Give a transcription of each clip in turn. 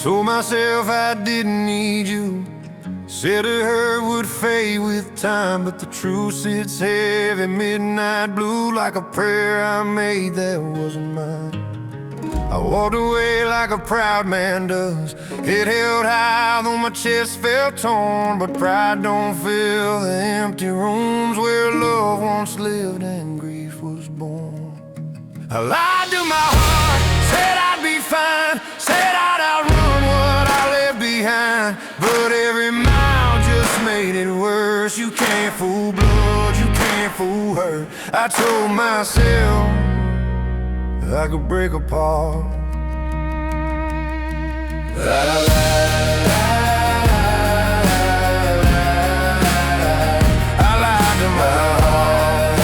Told myself I didn't need you, said a hurt would fade with time, but the truth sits heavy, midnight blue, like a prayer I made that wasn't mine. I walked away like a proud man does, head held high though my chest felt torn, but pride don't fill the empty rooms where love once lived and grief was born. I lied to my heart, said I'd be fine, said I'd outrun what I left behind, but every mile just made it worse. You can't fool blood, you can't fool hurt. I told myself I could break apart. La, la, la, la, I lied to my heart.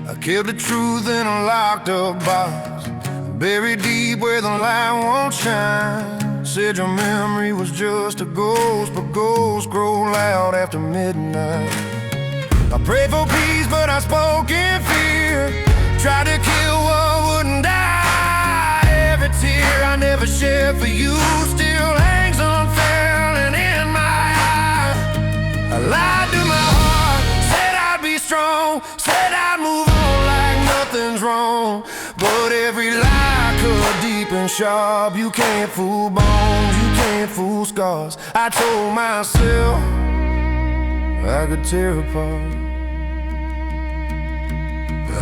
I kept the truth in a locked up box, buried deep where the light won't shine. Said your memory was just a ghost, but ghosts grow loud after midnight. I prayed for peace, but I spoke in fear, tried to kill what wouldn't die. Every tear I never shed for you still hangs unfailing in my eye. I lied to my heart, said I'd be strong, said I'd move on like nothing's wrong, but every lie cut deep and sharp. You can't fool bones, you can't fool scars. I told myself I could tear apart.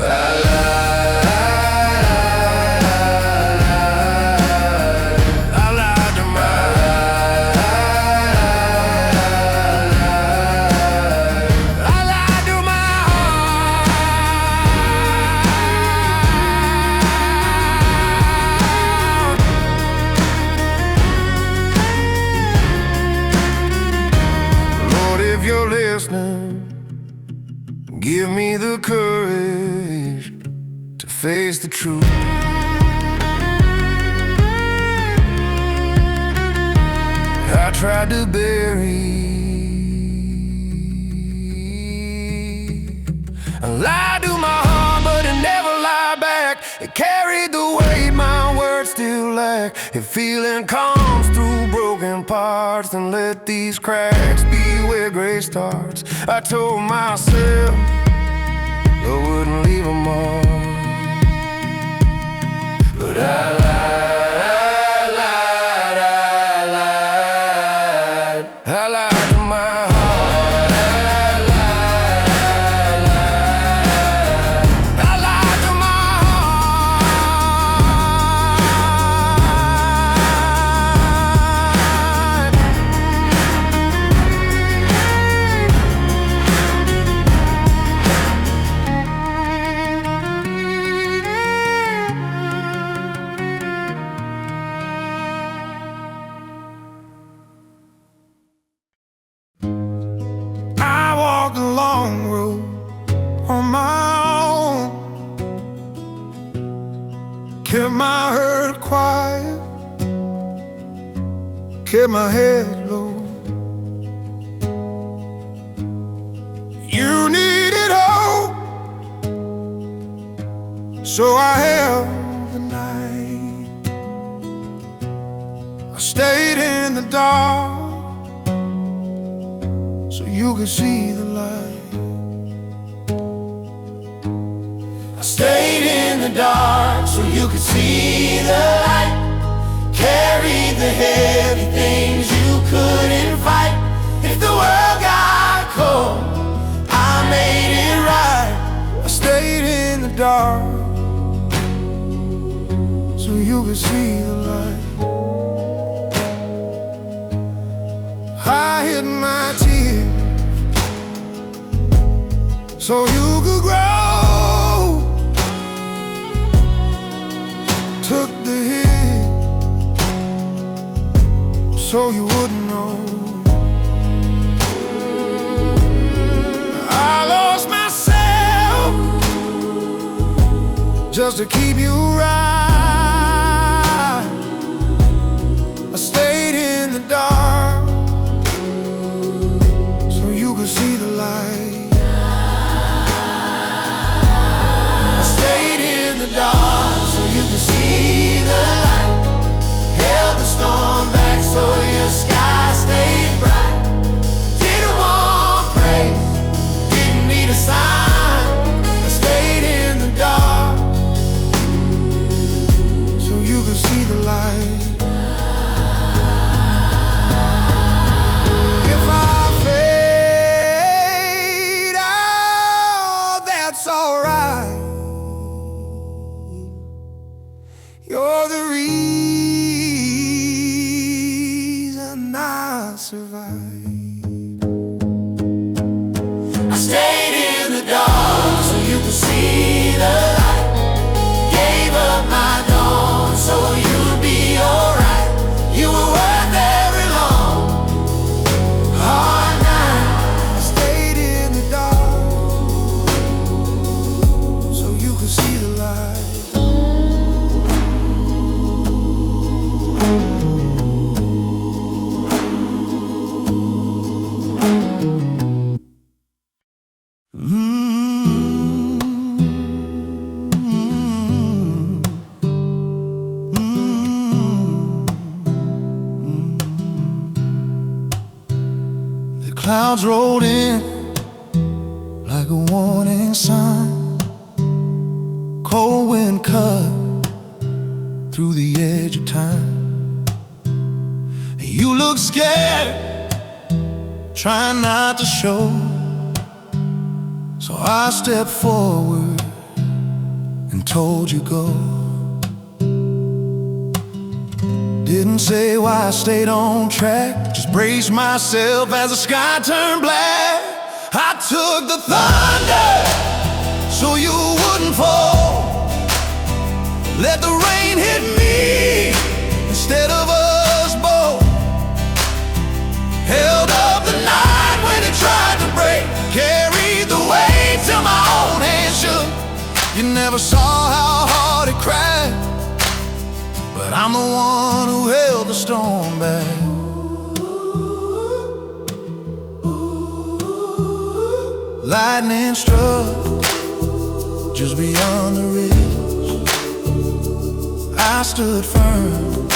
I lied to my Lord, if you're listening, give me the courage to face the truth. I tried to bury I lied to my heart, but it never lied back. It carried the weight my words still lack. If feeling comes through broken parts, then let these cracks be where grace starts. I told myself I wouldn't leave a mark, but I lied, I lied to my heart. I lied to my A long road on my own, kept my hurt quiet, kept my head low. You needed hope, so I held the night. I stayed in the dark so you could see the light. I stayed in the dark so you could see the light. Carried the heavy things you couldn't fight. If the world got cold, I made it right. I stayed in the dark so you could see the light. I hid my tears so you could grow. Took the hit so you wouldn't know. I lost myself just to keep you right. stayed in the dark so you could see the light. I stayed in the dark so you could see the light. Held the storm back so your sky stayed bright. Didn't want praise, didn't need a sign. I stayed in the dark so you could see the light. If I fade out, that's alright. You're the reason I survived. I stayed in the dark so you could see the light. Gave up my dawn so you'd be alright. You were worth every long hard night. I stayed in the dark so you could see the light. The clouds rolled in like a warning sign. Cold wind cut through the edge of time. You look scared, trying not to show. So I stepped forward and told you go. Didn't say why I stayed on track, just braced myself as the sky turned black. I took the thunder so you wouldn't fall. Let the rain hit me instead of us both. Held up the night when it tried to break. Carried the weight till my own hand shook. You never saw how hard it crashed, but I'm the one who held the storm back. Lightning struck just beyond the ridge. I stood firm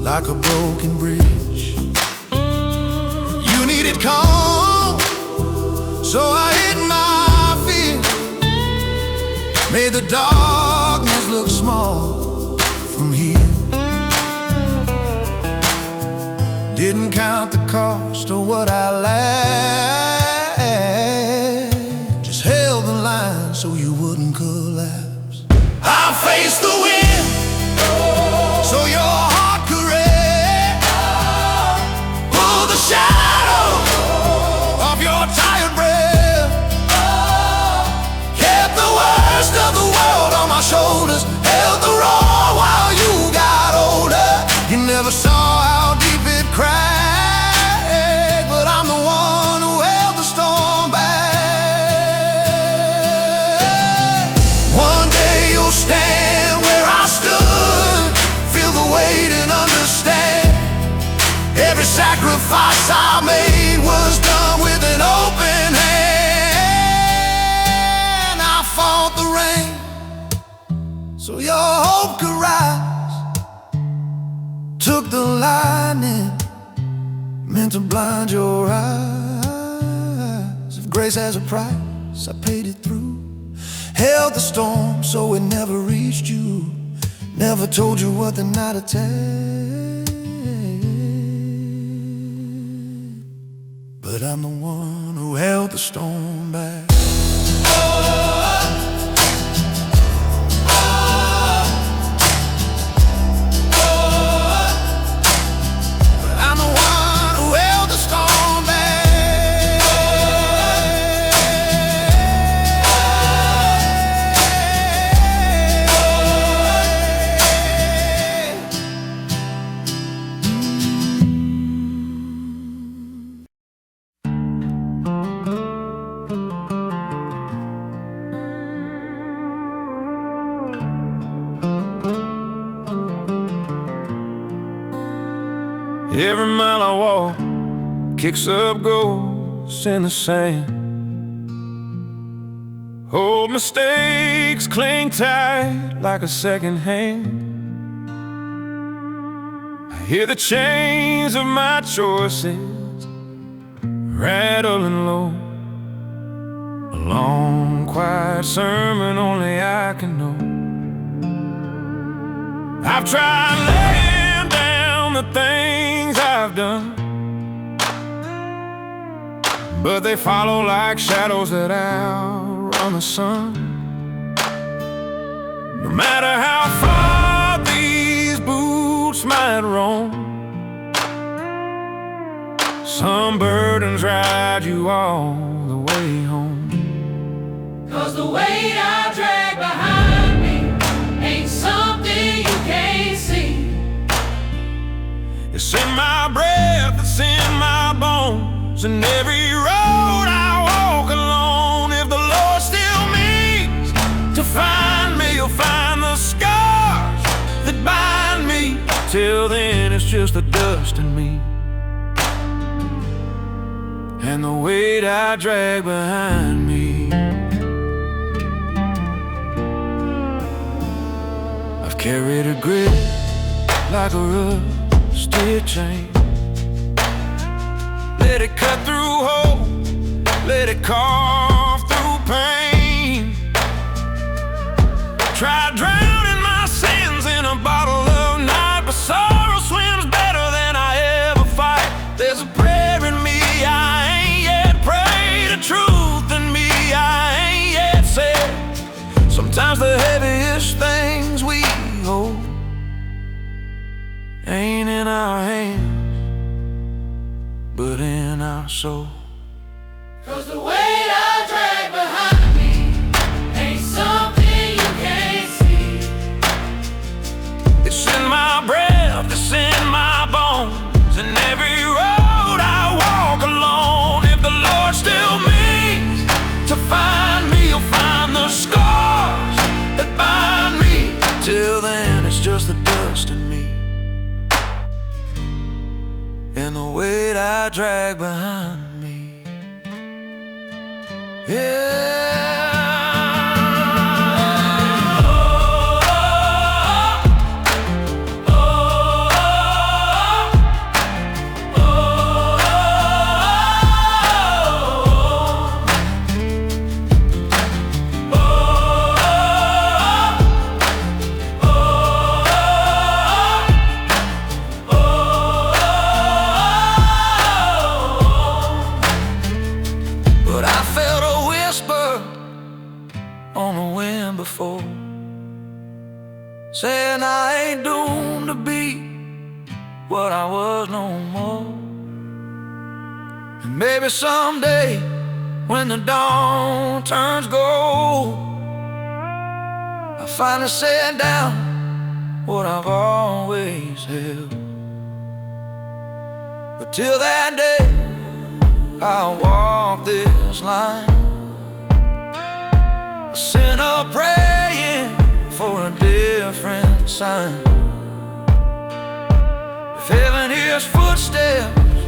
like a broken bridge. You needed calm, so I hid my fear. Made the darkness look small from here. Didn't count the cost or what I lacked. Just held the line so you wouldn't collapse. I faced the wind so your heart could rest. Pull the shadow of your tired breath. Kept the worst of the world on my shoulders. Held the roar while you got older. You never saw how deep it cracked, but I'm the one who held the storm back. One day you'll stand where I stood, feel the weight and understand. Every sacrifice I made was done with an open hand. I fought the rain so your hope could rise. Took the lightning, meant to blind your eyes. If grace has a price, I paid it through. Held the storm so it never reached you. Never told you what the night attacked, but I'm the one who held the storm back. Every mile I walk kicks up ghosts in the sand. Old mistakes cling tight like a second hand. I hear the chains of my choices rattling low. A long, quiet sermon only I can know. I've tried laying down the things I've done, but they follow like shadows that outrun the sun. No matter how far these boots might roam, some burdens ride you all the way home. 'Cause the weight I drag behind me ain't something you can't see. It's in my breath, it's in my bones, and every road I walk alone. If the Lord still means to find me, you'll find the scars that bind me. Till then it's just the dust in me and the weight I drag behind me. I've carried a grip like a rusty chain. Let it cut through hope, let it carve through pain. Try drowning my sins in a bottle of night, but sorrow swims better than I ever fight. There's a prayer in me I ain't yet prayed, a truth in me I ain't yet said. Sometimes the heaviest things we hold ain't in our hands, but in our soul. 'Cause the weight I drag behind me ain't something you can't see. It's in my breath, it's in my bones, and every road I walk alone. If the Lord still means to find me, you'll find the scars that bind me. Till then it's just the dust in me and the weight I drag behind me. Yeah. But I felt a whisper on the wind before, saying I ain't doomed to be what I was no more. And maybe someday when the dawn turns gold, I'll finally set down what I've always held. But till that day I'll walk this line, a sinner praying for a different sign. If heaven hears footsteps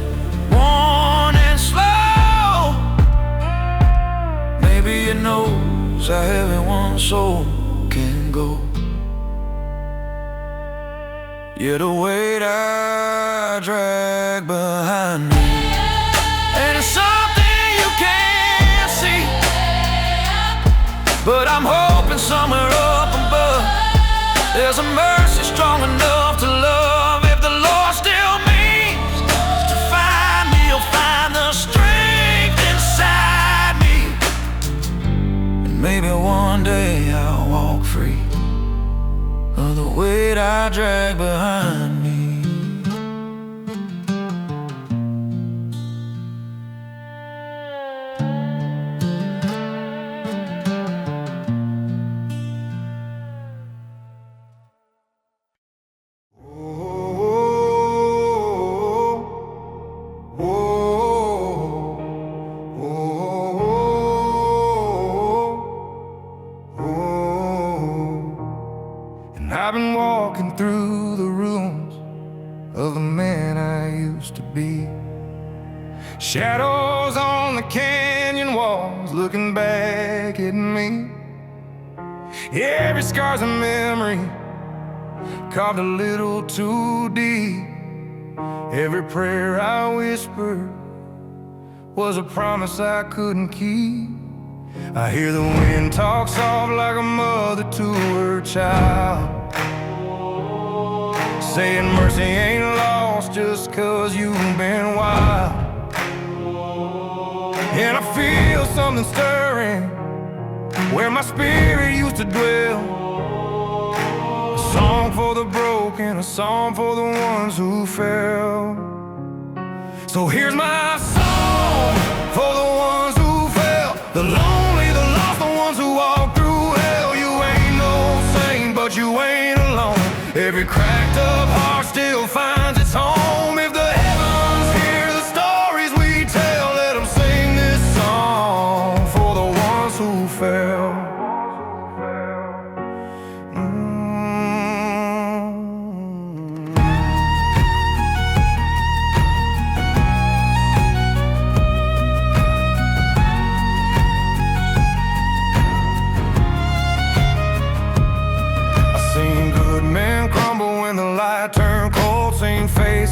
worn and slow, maybe it knows how heavy one soul can go. Yeah, the weight I drag behind me and it's something you can't see, but I'm hoping somewhere up above there's a mercy strong enough to love. If the Lord still means to find me, you'll find the strength inside me, and maybe one day I'll walk free of the weight I drag behind me. I've been walking through the ruins of the man I used Shadows on the canyon walls looking back at me. Every scar's a memory, carved a little too deep. Every prayer I whispered was a promise I couldn't keep. I hear the wind talk soft like a mother to her child, saying mercy ain't lost just 'cause you've been wild. And I feel something stirring where my spirit used to dwell. A song for the broken, a song for the ones who fell. So here's my song for the ones who fell, the lonely, the lost, the ones who walk through hell. You ain't no saint, but you ain't alone. Every cracked up heart still finds its home. If the heavens hear the stories we tell, let them sing this song for the ones who fell.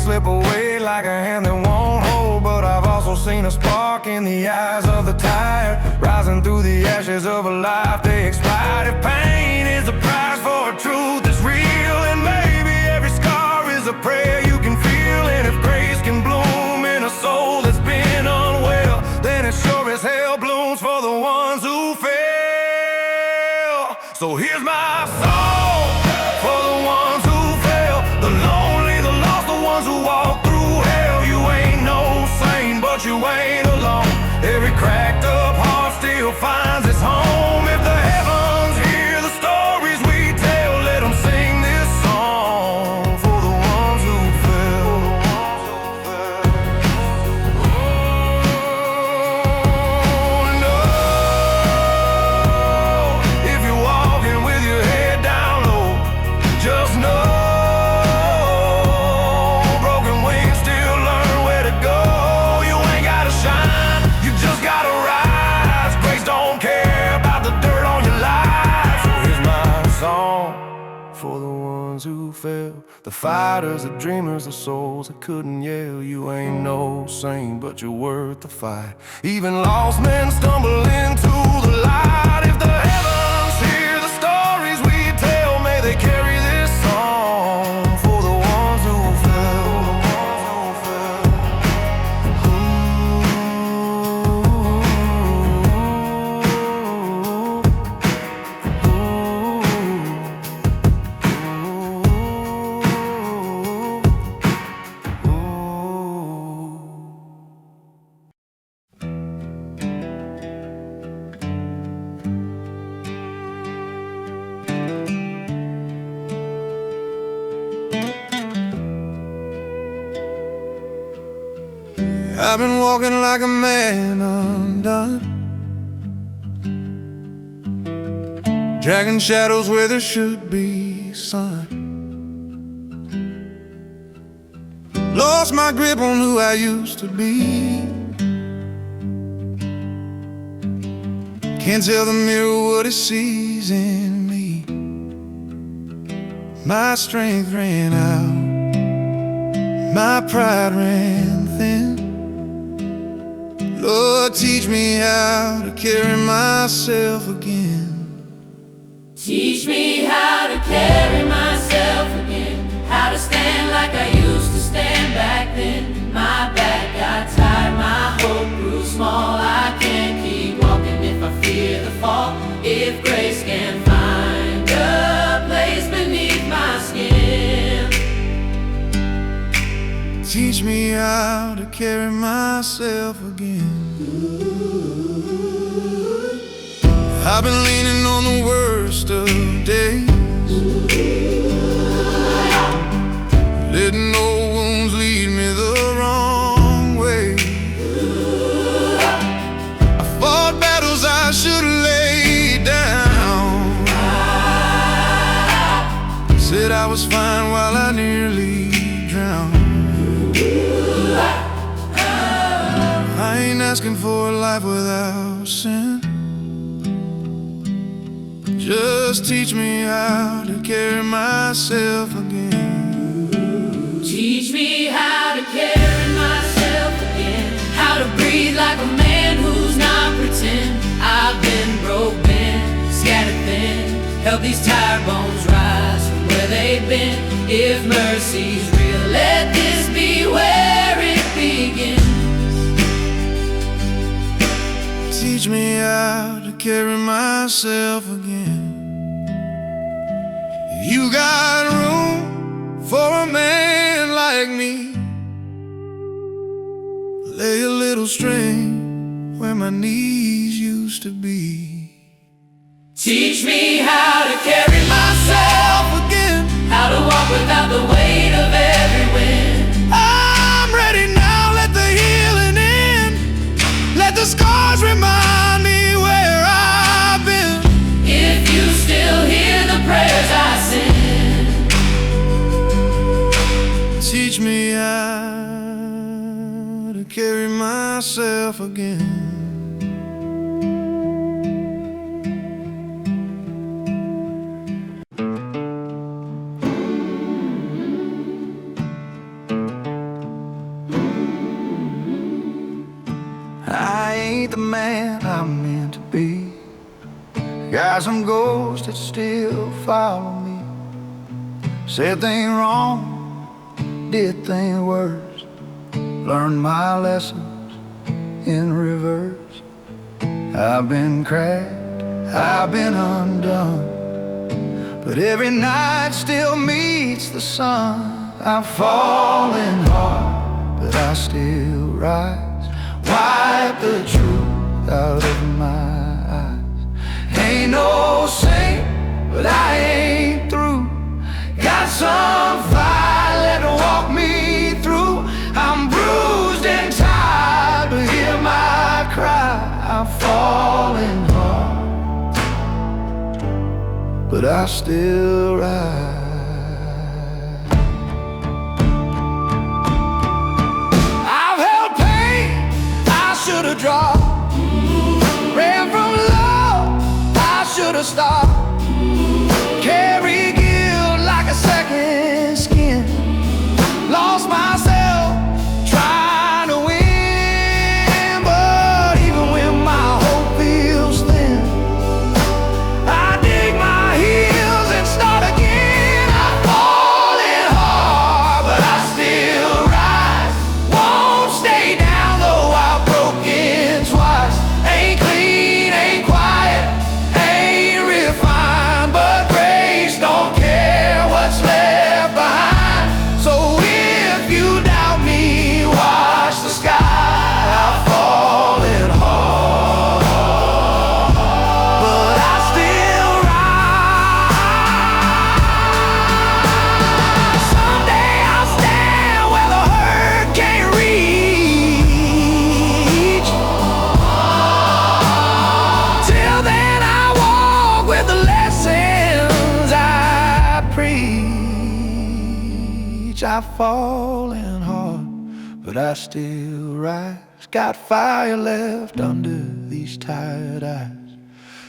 Slip away like a hand that won't hold. But I've also seen a spark in the eyes of the tired, rising through the ashes of a life they expired. If pain is the price for a truth that's real, and maybe every scar is a prayer you can feel. And if grace can bloom in a soul that's been unwell, then it sure as hell blooms for the ones who fail. So here's my song for the ones who fail, the lonely, the lost, the ones who walk through hell. You ain't no saint, but you ain't alone. Every cracked up heart still finds its home. If the heavens hear the stories we tell, let them sing this song for the ones who fell. Oh, no. If you're walking with your head down low, just know for the ones who fell, the fighters, the dreamers, the souls that couldn't yell. You ain't no saint, but you're worth the fight. Even lost men stumble into the light. If the heavens hear the stories we tell, may they carry this song for the ones who fell. I've been walking like a man undone, dragging shadows where there should be sun. Lost my grip on who I used to be. Can't tell the mirror what it sees in me. My strength ran out, my pride ran thin. Lord, teach me how to carry myself again. Teach me how to carry myself again, how to stand like I used to stand back then. My back got tired, my hope grew small. I can't keep walking if I fear the fall. If grace can find a place beneath my skin. Teach me how to carry myself again. I've been leaning on the worst of days, letting old wounds lead me the wrong way. I fought battles I should have laid down, said I was fine while I nearly drowned. ain't asking for a life without sin. Just teach me how to carry myself again. Teach me how to carry myself again, how to breathe like a man who's not pretend. I've been broke, bent, scattered thin. Help these tired bones rise from where they've been. If mercy's real, let this be where it begins. Teach me how to carry myself again. You got room for a man like me. Lay a little string where my knees used to be. Teach me how to carry myself again, how to walk without the weight of every wind. I'm ready now, let the healing in. Let the scars remind me where I've been. If you still hear the prayers I send, teach me how to carry myself again. I ain't the man I'm meant to be. Got some ghosts that still follow me. Said things wrong, did things worse. Learned my lessons in reverse. I've been cracked, I've been undone, but every night still meets the sun. I'm falling hard, but I still rise. Wipe the truth out of my eyes. Ain't no saint, but I ain't through. Got some fire, let it walk me through. I'm bruised and tired, but hear my cry. I'm falling hard, but I still rise. Should've dropped, ran from love, I should've stopped. Carry guilt like a second skin. Lost myself trying to win, but even when my hope feels thin, I dig my heels and start again. I'm falling hard, but I still rise. Won't stay down though I've broken twice. Ain't clean, ain't quiet, ain't refined, but grace don't care what's left behind. So if you doubt me, watch the sky. I'm falling hard, but I still rise. Someday I'll stand where the hurt can't reach. Till then I walk with the lessons I preach. I've fallen hard, but I still rise. Got fire left under these tired eyes.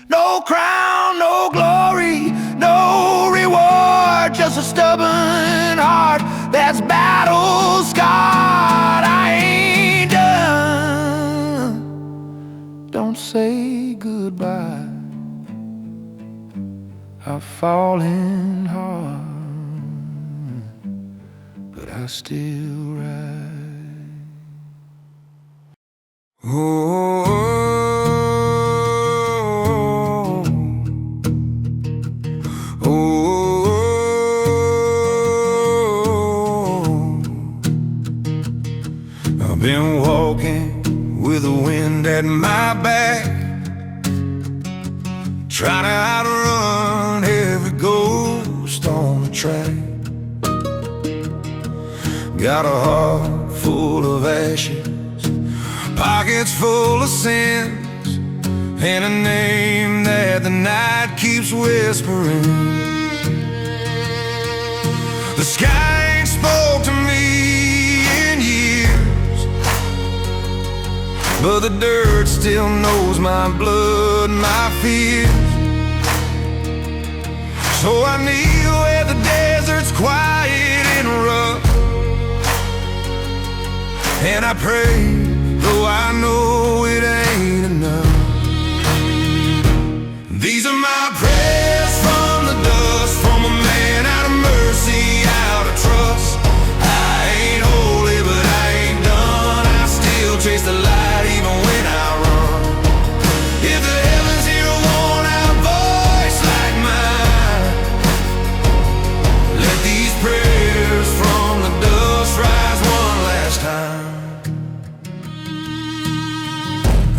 No crown, no glory, no reward, just a stubborn heart that's battle scarred. I ain't done. Don't say goodbye. I've fallen hard, but I still rise. Oh, oh, oh. I've been walking with the wind at my back, trying to outrun every ghost on the track. Got a heart full of ashes, pockets full of sins, and a name that the night keeps whispering. The sky ain't spoke to me in years. but the dirt still knows my blood, my fears. So I kneel where the desert's quiet and rough, and I pray, though I know it ain't enough. These are my prayers from the dust, from a man out of mercy, out of trust. I ain't holy, but I ain't done. I still chase the light even when I run. If the heavens hear a worn-out voice like mine, let these prayers from the dust rise one last time.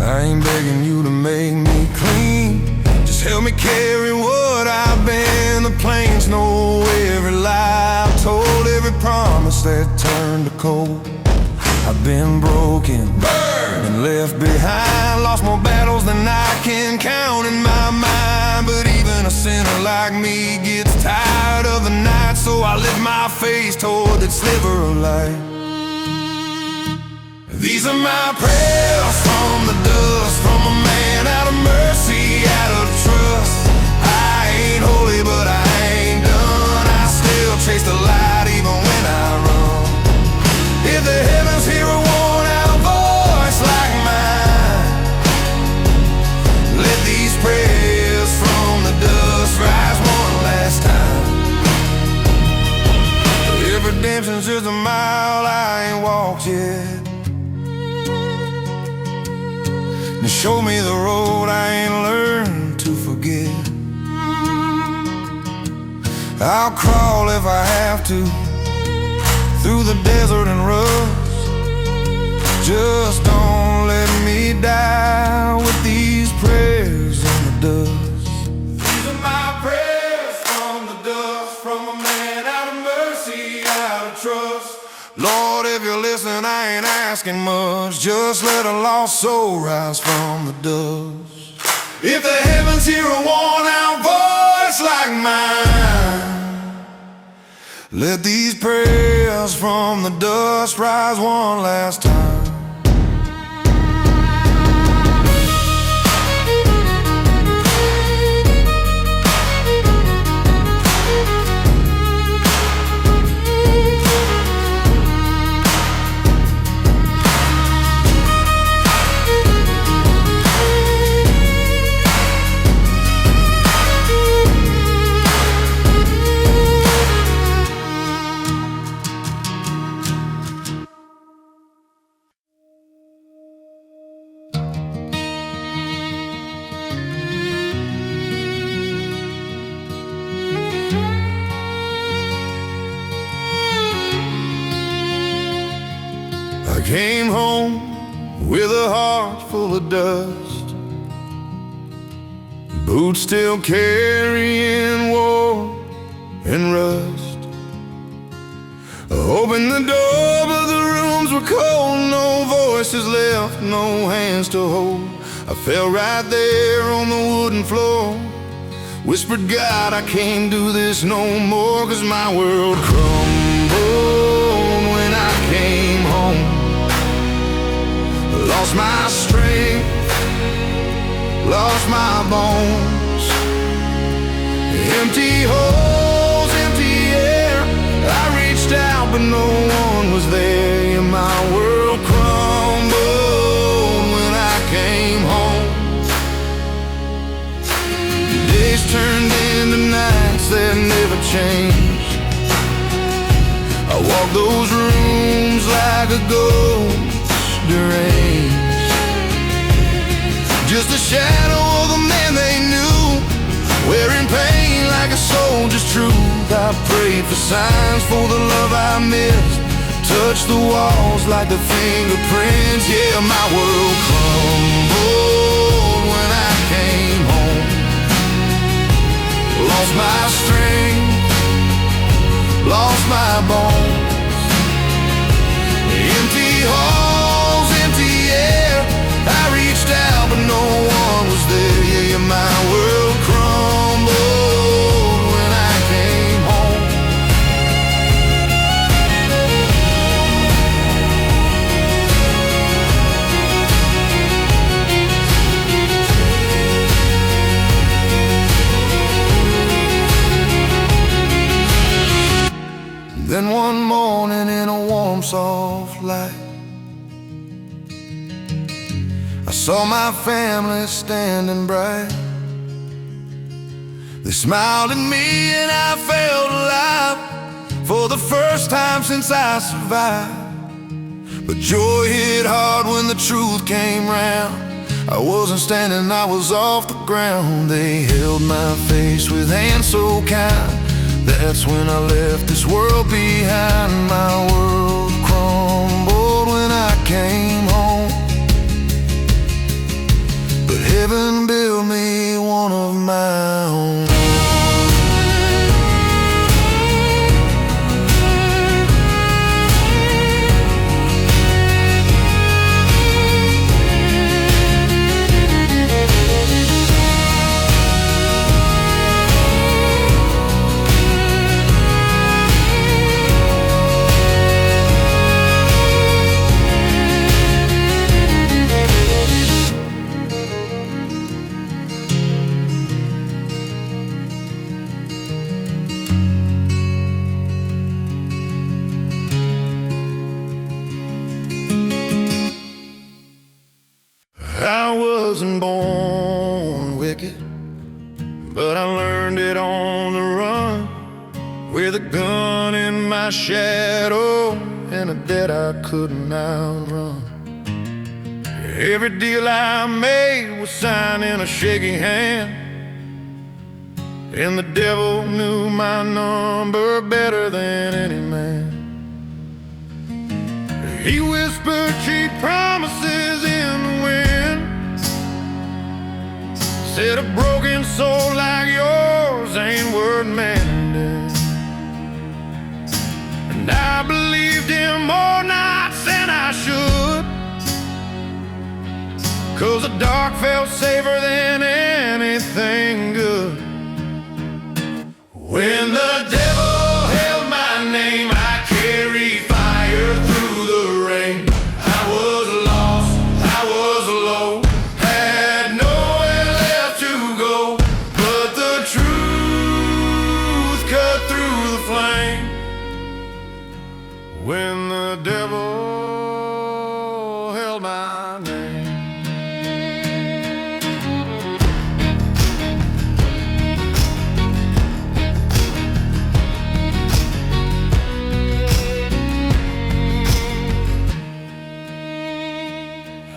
I ain't begging you to make me clean, just help me carry what I've been. The plains know every lie I've told, every promise that turned to cold. I've been broken, burned, and left behind, lost more battles than I can count in my mind. But even a sinner like me gets tired of the night, so I lift my face toward that sliver of light. These are my prayers from the dust, from a man out of mercy, out of trust. I ain't holy, but I ain't done. I still chase the light even when I run. If the heavens hear a worn-out voice like mine, let these prayers from the dust rise one last time. If redemption's just a mile I ain't walked yet, and show me the road I ain't learned to forget, I'll crawl if I have to, through the desert and rust. Just don't let me die with these prayers in the dust. These are my prayers from the dust, from a man out of mercy, out of trust. Lord, if you're listening, I ain't asking much, just let a lost soul rise from the dust. If the heavens hear a worn-out voice like mine, let these prayers from the dust rise one last time. I came home with a heart full of dust, boots still carrying war and rust. I opened the door, but the rooms were cold, no voices left, no hands to hold. I fell right there on the wooden floor, whispered, God, I can't do this no more, 'cause my world crumbled when I came home. Lost my strength, lost my bones, empty holes, empty air. I reached out but no one was there. Yeah, my world crumbled when I came home. Days turned into nights that never changed. I walked those rooms like a ghost deranged, just a shadow of the man they knew, wearing pain like a soldier's truth. I prayed for signs for the love I missed, touched the walls like the fingerprints. Yeah, my world crumbled when I came home. Lost my strength, lost my bones, empty halls, empty air. I reached out but no one was there. Yeah, my world crumbled when I came home. Then one morning in a warm, soft light, I saw my family standing bright. They smiled at me and I felt alive for the first time since I survived. But joy hit hard when the truth came round. I wasn't standing, I was off the ground. They held my face with hands so kind. That's when I left this world behind. My world crumbled when I came home, but heaven built me one of my own. I wasn't born wicked, but I learned it on the run, with a gun in my shadow and a debt I couldn't outrun. Every deal I made was signed in a shaky hand, and the devil knew my number better than any man. He whispered cheap promises in the wind, said a broken soul like yours ain't worth mending. And I believed him more nights than I should, 'cause the dark felt safer than anything good. When the devil held my name, I carried fire through the rain. I was lost, I was low, had nowhere left to go, but the truth cut through the flame. When the devil held my name.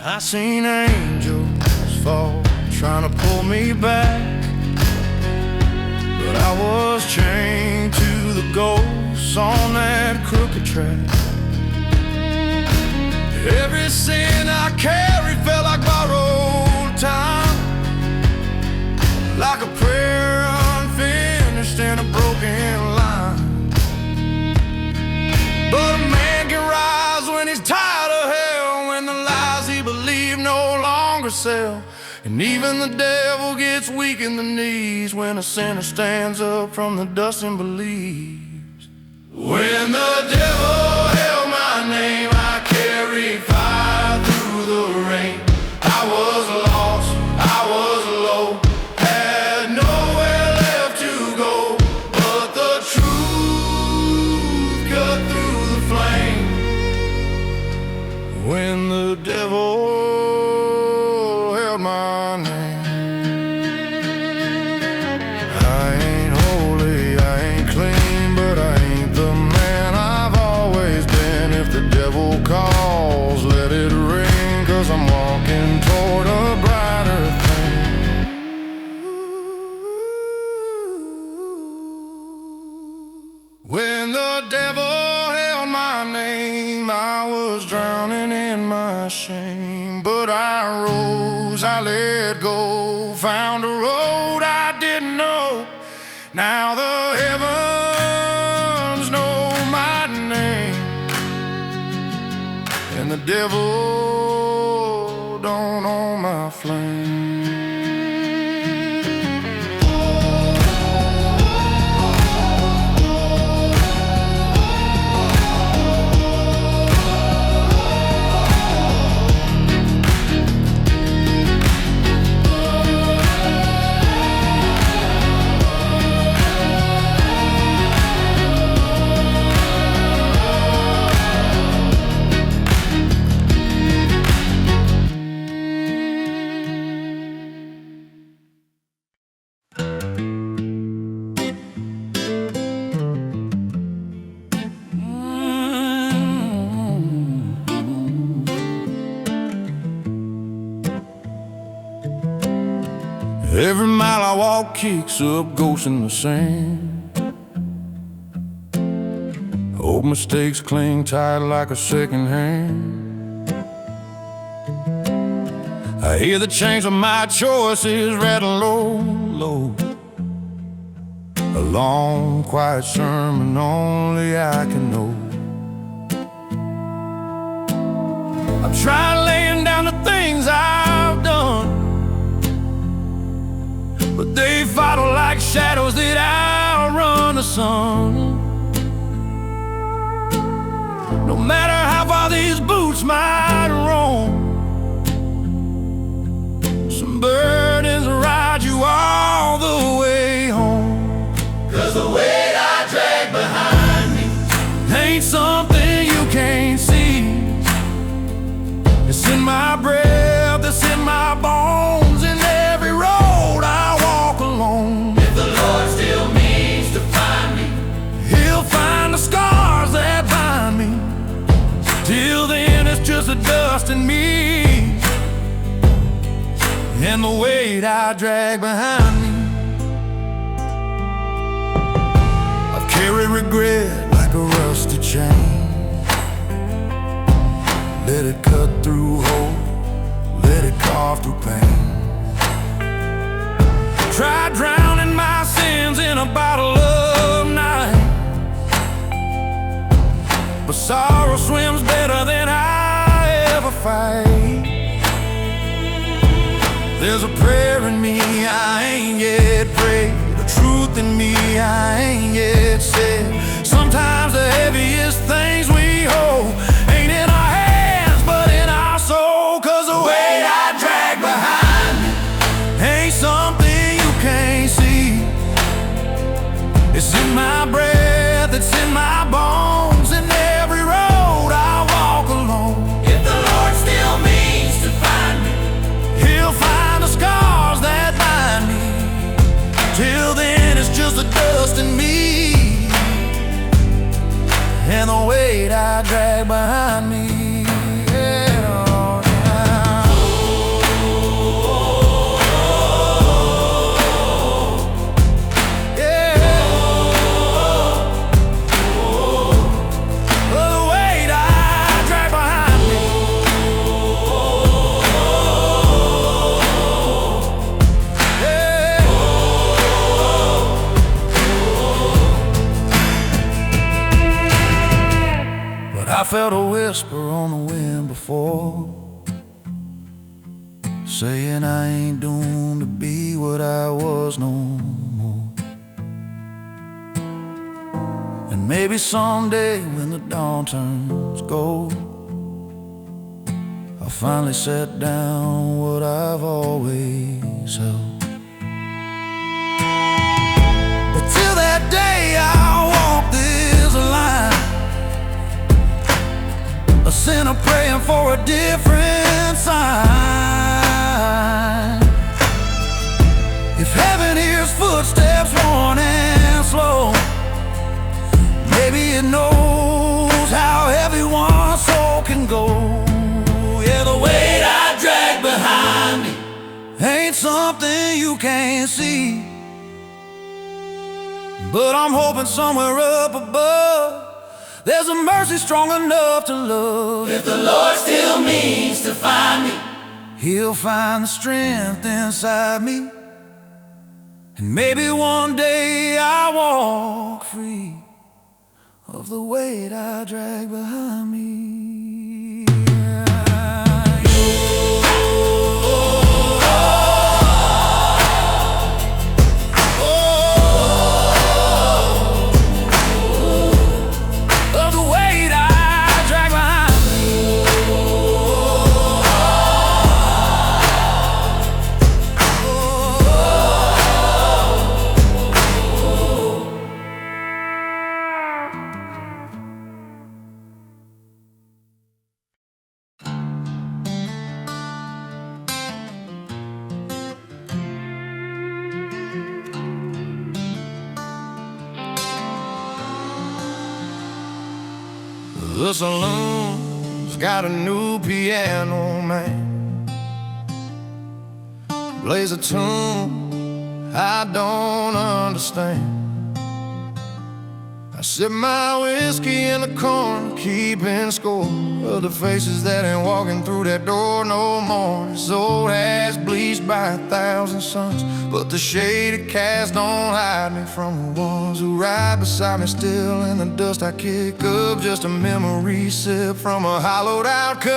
I seen angels fall, trying to pull me back, but I was chained to the ghosts on that crooked track. Every sin I carried felt like borrowed time, like a prayer unfinished in a broken line. But a man can rise when he's tired of hell, when the lies he believed no longer sell. And even the devil gets weak in the knees when a sinner stands up from the dust and believes. When the devil held my name, I carried fire through the rain. I was lost, I was low, had nowhere left to go, but the truth cut through the flame. When the devil held my name. I ain't holy, I ain't clean, but I ain't the man I've always been. If the devil calls, let it ring, 'cause I'm walking toward a brighter thing. When the devil held my name, I was drowning in my shame, but I rose, I let go, found a road I didn't know. Now the heavens know my name, and the devil don't own my flame. sidewalk kicks up ghosts in the sand. Old mistakes cling tight like a second hand. I hear the chains of my choices rattle low, low. A long, quiet sermon only I can know. I've tried laying down the things I've done, but they follow like shadows that outrun the sun. No matter how far these boots might roam, some burdens ride you all the way home. 'Cause the weight I drag behind me ain't something you can't see. It's in my breath, it's in my bones, in every road I walk alone. If the Lord still means to find me, He'll find the scars that bind me. Till then it's just the dust in me and the weight I drag behind me. I've carried regret like a rusty chain. Let it cut through hope, let it carve through pain. Tried drowning my sins in a bottle of night, but sorrow swims better than I ever fight. There's a prayer in me I ain't yet prayed, a truth in me I ain't yet said. Sometimes the heaviest things we hold ain't in our hands but in our soul. 'Cause the weight I drag behind me ain't something you can't see. It's in my breath, it's in my bones, in every road I walk alone. If the Lord still means to find me, He'll find the scars that bind me. Till then it's just the dust in me and the weight I drag behind me. I felt a whisper on the wind before, saying I ain't doomed to be what I was no more. And maybe someday when the dawn turns gold, I'll finally set down what I've always held. But till that day I'll walk this line, a sinner praying for a different sign. If heaven hears footsteps worn and slow, maybe it knows how heavy one soul can go. Yeah, the weight I drag behind me ain't something you can't see, but I'm hoping somewhere up above there's a mercy strong enough to love. If the Lord still means to find me, He'll find the strength inside me, and maybe one day I'll walk free of the weight I drag behind me. The saloon's got a new piano man, plays a tune I don't understand. I sip my whiskey in the corner, keeping score of the faces that ain't walking through that door no more. This old ass bleached by 1,000 suns, but the shaded cast don't hide me from the ones who ride beside me still in the dust I kick up. Just a memory sip from a hollowed out cup.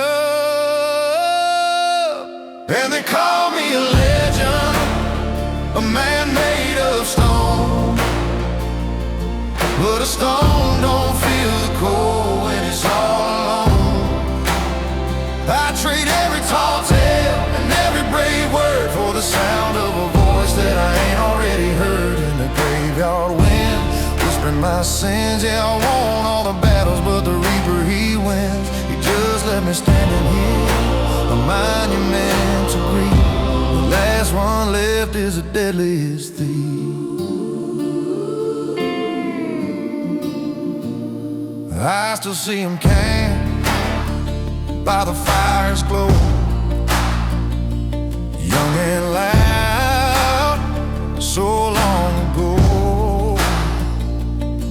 And they call me a legend, a man made of stone. But a stone don't feel the cold when it's all alone. I trade every tall tale and every brave word for the sound of a voice that I ain't already heard in the graveyard wind, whispering my sins. Yeah, I won all the battles, but the reaper he wins. He just left me standing here, a monument to grief. The last one left is the deadliest thief. I still see him camped by the fire's glow, young and loud, so long ago.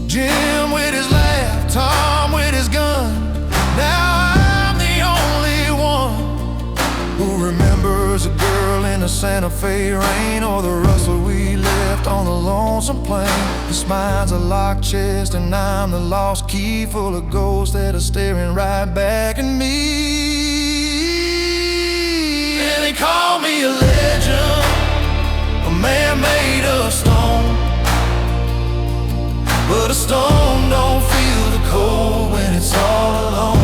Jim with his laugh, Tom with his gun. Now I'm the only one who remembers a girl in the Santa Fe rain, or the rustler we left on the lonesome plain. This mine's a locked chest and I'm the lost key, full of ghosts that are staring right back at me. And they call me a legend, a man made of stone. But a stone don't feel the cold when it's all alone.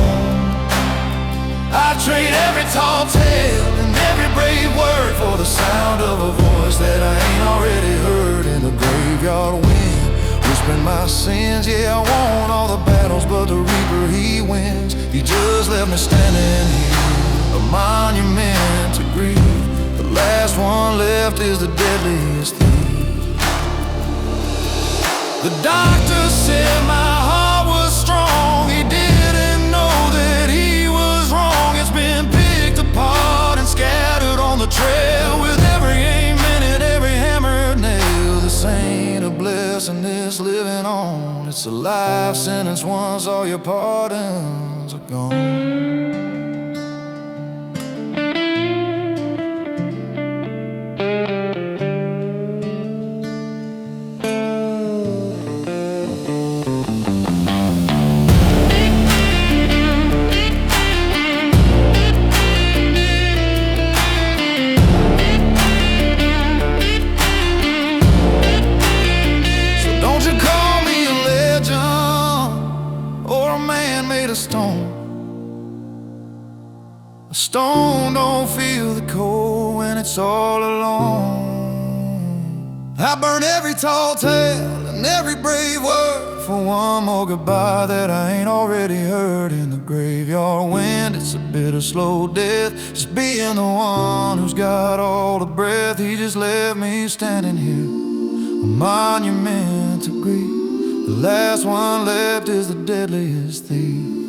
I trade every tall tale and every brave word for the sound of a voice that I ain't already heard in the graveyard wind, whispering my sins. Yeah, I won all the battles, but the reaper he wins. He just left me standing here, a monument to grief. The last one left is the deadliest thief. The doctor said my heart was strong. He didn't know that he was wrong. It's been picked apart and scattered on the trail, with every amen and every hammered nail. This ain't a blessing, this living on. It's a life sentence once all your pardons are gone. A stone don't feel the cold when it's all alone. I burn every tall tale and every brave word for one more goodbye that I ain't already heard in the graveyard wind. It's a bitter slow death, just being the one who's got all the breath. He just left me standing here, a monument to grief. The last one left is the deadliest thief.